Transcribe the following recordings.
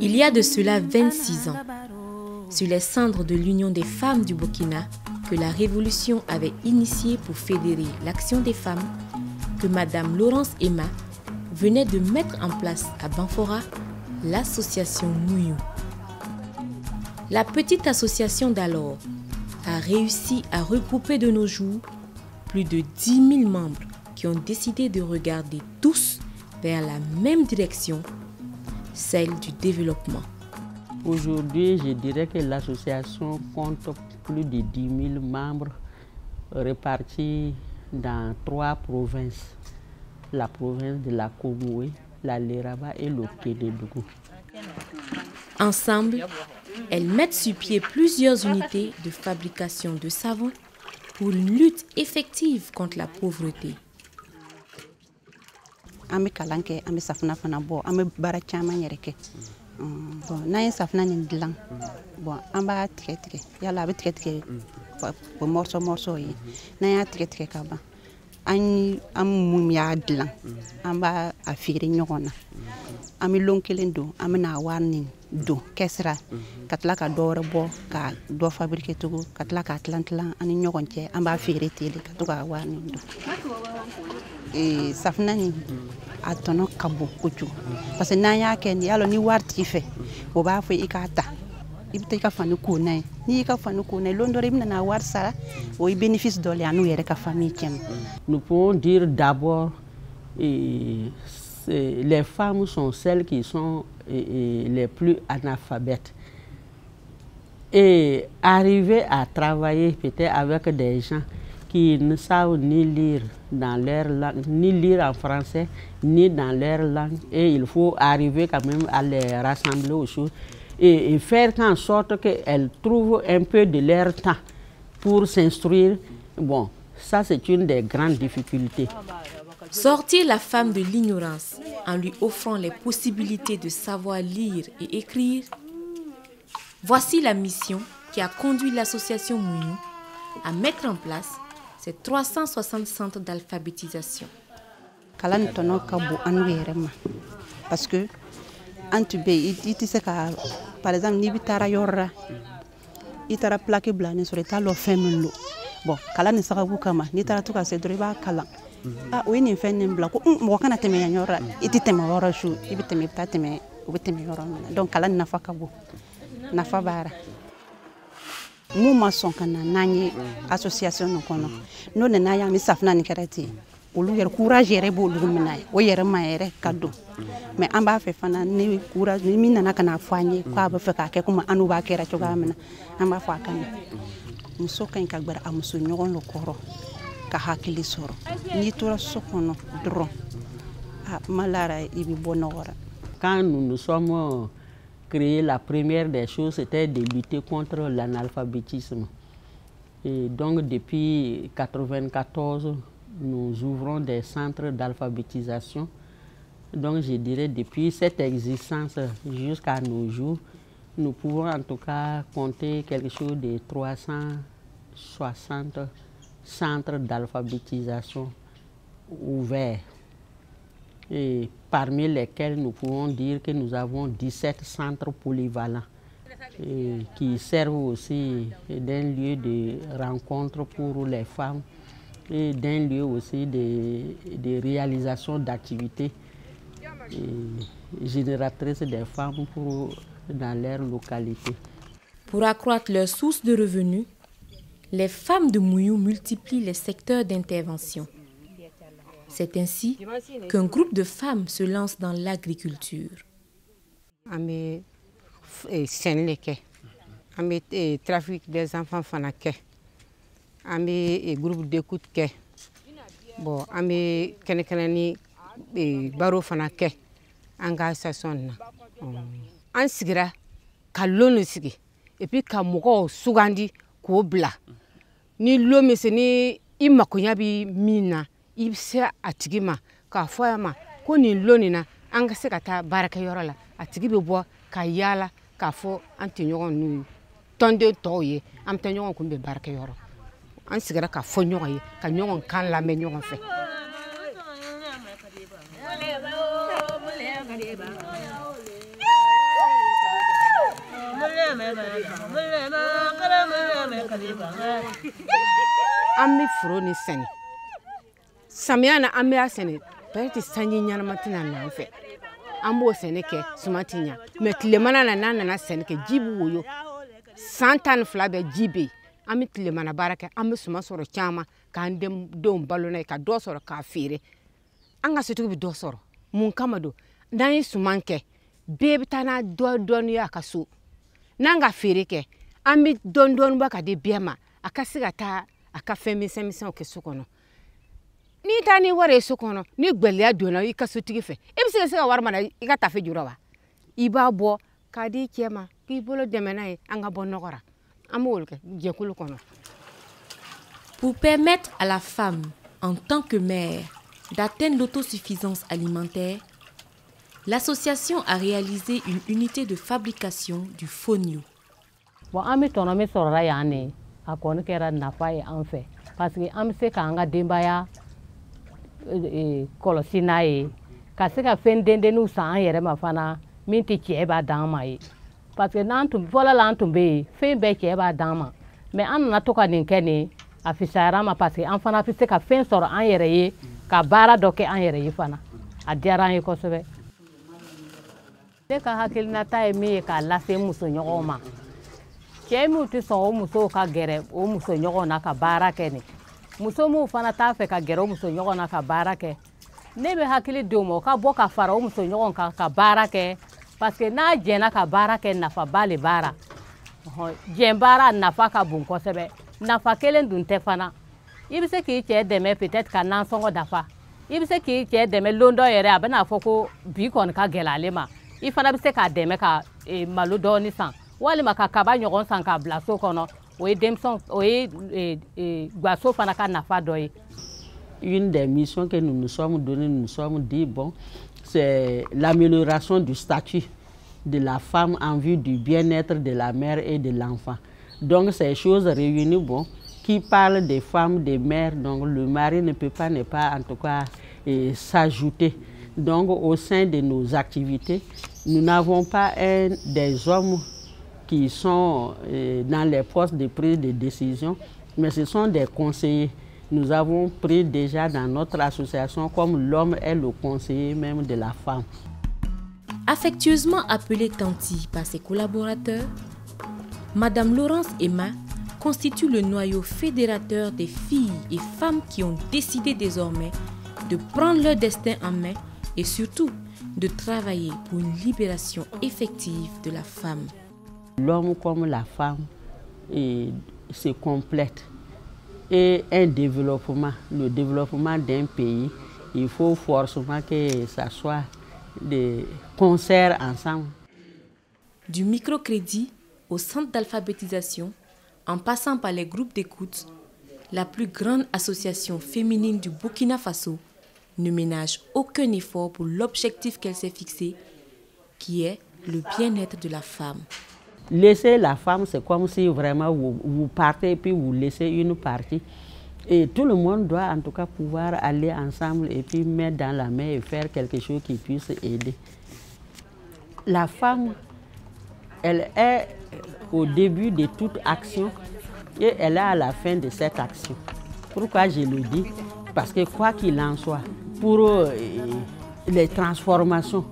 Il y a de cela 26 ans, sur les cendres de l'Union des femmes du Burkina, que la Révolution avait initiée pour fédérer l'action des femmes, que Madame Laurence Emma venait de mettre en place à Banfora l'association Mouyou. La petite association d'alors a réussi à regrouper de nos jours plus de 10 000 membres qui ont décidé de regarder tous vers la même direction, celle du développement. Aujourd'hui, je dirais que l'association compte plus de 10 000 membres répartis dans 3 provinces. La province de la Komoué, la Léraba et le Kédougou. Ensemble, elles mettent sur pied plusieurs unités de fabrication de savon pour une lutte effective contre la pauvreté. Ame kalanke ame safna fana bo ame bara chama yereke bon na safna ni dilan bon amba tigre yalla be tigre bo morso yi na ya tigre ka ba ani am mum ya dilan amba afire nyogona ame lonkelen do ame na warning do kesra katla ka dore bo ka do fabriquer to katla ka atlantlan ani nyogonche amba afire tele ka to ka warning do e safna ni atono kabo kuchu parce que nanya ken yalo ni warti fe o ba fe ikata ibte ka fanu kunai ni ka fanu kunai londo rimna na war sara o bénéfice dole anu yere ka famille kem. Nous pouvons dire d'abord les femmes sont celles qui sont les plus analphabètes et arriver à travailler peut-être avec des gens qui ne savent ni lire dans leur langue, ni lire en français, ni dans leur langue. Et il faut arriver quand même à les rassembler aux choses et faire en sorte qu'elles trouvent un peu de leur temps pour s'instruire. Bon, ça c'est une des grandes difficultés. Sortir la femme de l'ignorance en lui offrant les possibilités de savoir lire et écrire, voici la mission qui a conduit l'association Mouyou à mettre en place ces 360 centres d'alphabétisation. Parce que par exemple, ni bitara yorra itara plaque blane sur l'état lo femelo bon kala ni saka bukama ni tara tuka se driba kala ah oui ni fen mbla ko mo kana teme yorra iti teme wora shu ibiteme tateme ubiteme yorra donc kala na faka bu na fabara mu mason kana nani association no kono no na ya mi safna ni karati olu yer courage yere bo lu minay o yere ma yere kaddo mais amba fe fana ni courage mi nana kana fanye ko ba fe ka ke kuma anu ba kera choga mina amba fa kana muso kan ka gbara amuso nyogon lo koro ka hakili soro ni tora sokono dro a malara ibi bonora. Quand nous sommes créés, la première des choses c'était de lutter contre l'analphabétisme. Et donc depuis 1994 nous ouvrons des centres d'alphabétisation. Donc je dirais depuis cette existence jusqu'à nos jours, nous pouvons en tout cas compter quelque chose de 360 centres d'alphabétisation ouverts. Et parmi lesquels nous pouvons dire que nous avons 17 centres polyvalents qui servent aussi d'un lieu de rencontre pour les femmes et d'un lieu aussi de réalisation d'activités génératrices des femmes dans leur localité. Pour accroître leurs sources de revenus, les femmes de Mouyou multiplient les secteurs d'intervention. C'est ainsi qu'un groupe de femmes se lance dans l'agriculture. Ame senleke, ame trafic des enfants fanake, ame groupe d'écoute ke, bon ame kenekeni baro fanake, anga sasonna. An sigira ka lonu sigi et puis ka mogo sugandi ko bla. Ni lomi se ni imakunya bi mina ibse atigima ka foyama ko ni loni na anga se kata baraka yorola atigi be bo ka yala ka fo anti nyogon nu tonde toye am ta nyogon kumbe baraka yoro an sigara ka fo nyogon yi ka nyogon kan la me nyogon fe Ami furo ni sɛnɛ samiya na an bɛ a sɛnɛ peut-être sanji ɲanama tɛna na an fɛ an b'o sɛnɛ kɛ suma tɛ ɲa mais tilemana na n'an nana sɛnɛ kɛ ji bɛ woyo san 12 bɛ ji bɛ yen an bɛ tilemana baara kɛ an bɛ suma sɔrɔ caman k'an denw balo n'a ye ka dɔ sɔrɔ k'a feere an ka sotigi bɛ dɔ sɔrɔ mun kama don n'an ye suman kɛ bɛɛ bɛ taa n'a dɔɔni ye a ka so n'an ka feere kɛ an bɛ dɔɔni bɔ ka di bɛɛ ma a ka se ka taa a ka fɛn misɛnw kɛ so kɔnɔ n'i taa ni wari ye so kɔnɔ ni gwɛlɛya donna i ka sotigi fɛ i bɛ se ka wari mara i ka tafe jura wa i b'a bɔ k'a di cɛ ma k'i bolo dɛmɛ n'a ye an ka bɔ nɔgɔ ra an b'o kɛ jɛkulu kɔnɔ. Pour permettre à la femme, en tant que mère, d'atteindre l'autosuffisance alimentaire, l'association a réalisé une unité de fabrication du fonio. Bon, an bɛ tɔnɔ min sɔrɔla yan ne a kɔni kɛra nafa ye an fɛ parce que an bɛ se k'an ka denbaya kɔlɔsi n'a ye ka se ka fɛn dendenniw san an yɛrɛ ma fana min tɛ cɛ b'a d'an ma ye parce que fɔlɔ la an tun bɛ yen fɛn bɛɛ cɛ b'a d'an ma mais an nana to ka nin kɛ nin a fisayara ma parce que an fana bɛ se ka fɛn sɔrɔ an yɛrɛ ye ka baara dɔ kɛ an yɛrɛ ye fana a diyara an ye kosɛbɛ. Ne ka hakilinata ye min ye k'a lase musoɲɔgɔnw ma cɛ minnu tɛ sɔn o musow ka gɛrɛ o musoɲɔgɔn na ka baara kɛ nin muso minnu fana t'a fɛ ka gɛrɛ o musoɲɔgɔn na ka baara kɛ ne bɛ hakili d'o ma o ka bɔ ka fara o musoɲɔgɔn kan ka baara kɛ parce que n'a jɛnna ka baara kɛ nafaba le baara jɛn baara nafa ka bon kosɛbɛ nafa kelen dun tɛ fana i bɛ se k'i cɛ dɛmɛ peut-être ka nansɔngɔ dafa i bɛ se k'i cɛ dɛmɛ lon dɔ yɛrɛ a bɛna fɔ ko bi kɔni ka gɛlɛ ale ma i fana bɛ se k'a dɛmɛ ka malo dɔɔni san walima ka kaba ɲɔgɔn san k'a bila so kɔnɔ o ye denmisɛn o ye gaso fana ka nafa dɔ ye. Une des missions que nous nous sommes données, nous nous sommes dit, bon, c'est l'amélioration du statut de la femme en vue du bien-être de la mère et de l'enfant. Donc ces choses réunies, bon, qui parlent des femmes, des mères, donc le mari ne peut pas en tout cas s'ajouter. Donc au sein de nos activités, nous n'avons pas des hommes qui sont dans les postes de prise de décision, mais ce sont des conseillers. Nous avons pris déjà dans notre association comme l'homme est le conseiller même de la femme. Affectueusement appelée Tanti par ses collaborateurs, Madame Laurence Emma constitue le noyau fédérateur des filles et femmes qui ont décidé désormais de prendre leur destin en main et surtout de travailler pour une libération effective de la femme. L'homme comme la femme se complètent. Et un développement, le développement d'un pays, il faut forcément que ça soit des concerts ensemble. Du microcrédit au centre d'alphabétisation, en passant par les groupes d'écoute, la plus grande association féminine du Burkina Faso ne ménage aucun effort pour l'objectif qu'elle s'est fixé, qui est le bien-être de la femme. Laisser la femme, c'est comme si vraiment vous partez et puis vous laissez une partie. Et tout le monde doit en tout cas pouvoir aller ensemble et puis mettre dans la main et faire quelque chose qui puisse aider. La femme, elle est au début de toute action et elle est à la fin de cette action. Pourquoi je le dis? Parce que quoi qu'il en soit, pour les transformations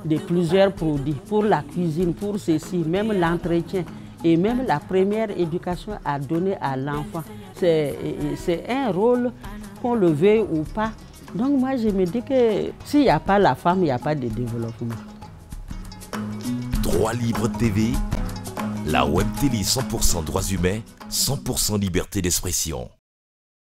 de plusieurs produits, pour la cuisine, pour ceci, même l'entretien et même la première éducation à donner à l'enfant. C'est un rôle, qu'on le veuille ou pas. Donc moi je me dis que s'il n'y a pas la femme, il n'y a pas de développement. Droit Libre TV, la web télé 100% droits humains, 100% liberté d'expression.